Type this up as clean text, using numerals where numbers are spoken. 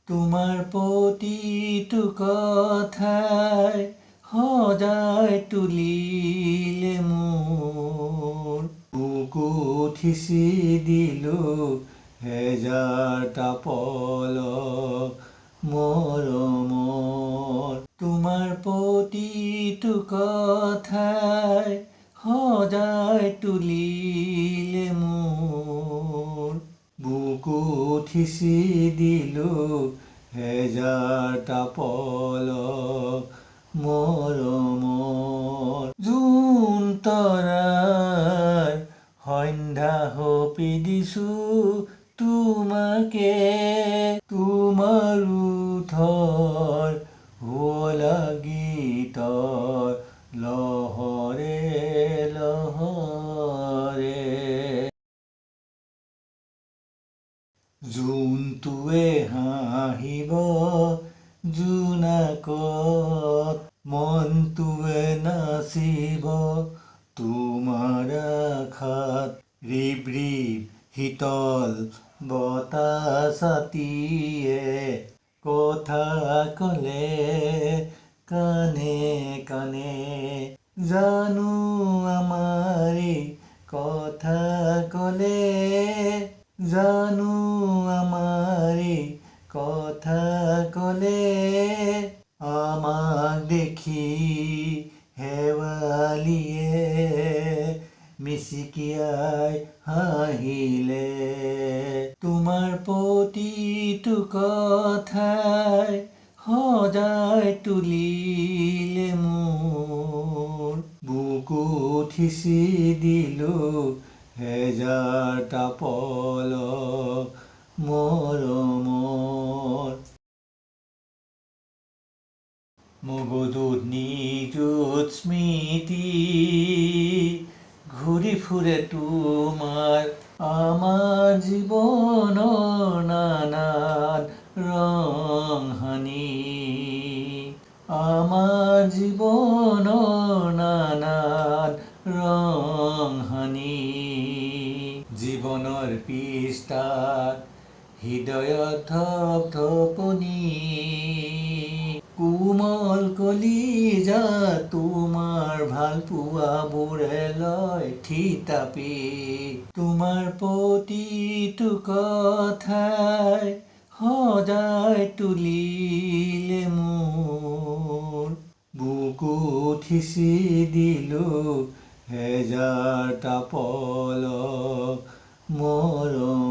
তোমাৰ প্ৰতিটো কথাই সদায় তুলিলে মোৰ বুকুত সিঁচি দিলোঁ হেজাৰটা পলক মৰমৰ। তোমাৰ প্ৰতিটো কথাই সদায় তুলিলে মোৰ বুকুত সিঁচি দিলোঁ হেজাৰটা পলক মৰমৰ। জোন তৰাৰ সন্ধ্যা সপি দিছোঁ তোমাকে, তোমাৰ ওঠৰ শুৱলা গীতৰ লহৰে লহৰে। জোনটোৱে হাঁহিব জোনাকত, মনটোৱে নাচিব তোমাৰ আশাত। ৰিব ৰিব শীতল বতাহ ছাতিয়ে কথা ক'লে কাণে কাণে, জানো আমাৰে কথা ক'লে, জানো আমাৰে কথা ক'লে। আমাক দেখি শেৱালিয়ে মিচিকিয়াই হাঁহিলে। তোমাৰ প্ৰতিটো কথাই সদায় তুলিলে মোৰ বুকুত সিঁচি দিলোঁ হেজাৰটা পলক মৰমৰ। মগজুত নিযুত স্মৃতি ঘূৰি ফুৰে তোমাৰ, আমাৰ জীৱনৰ নানান ৰং সানি, আমাৰ জীৱনৰ নানান ৰং সানি। জীৱনৰ পৃষ্ঠাত হৃদয়ত ধপধপনি, কোমল কলিজা তোমাৰ ভাল পোৱাবোৰে লয় থিতাপি। তোমাৰ প্ৰতিটো কথাই সদায় তুলিলে মোৰ বুকুত সিঁচি দিলোঁ হেজাৰটা পলক মৰমৰ।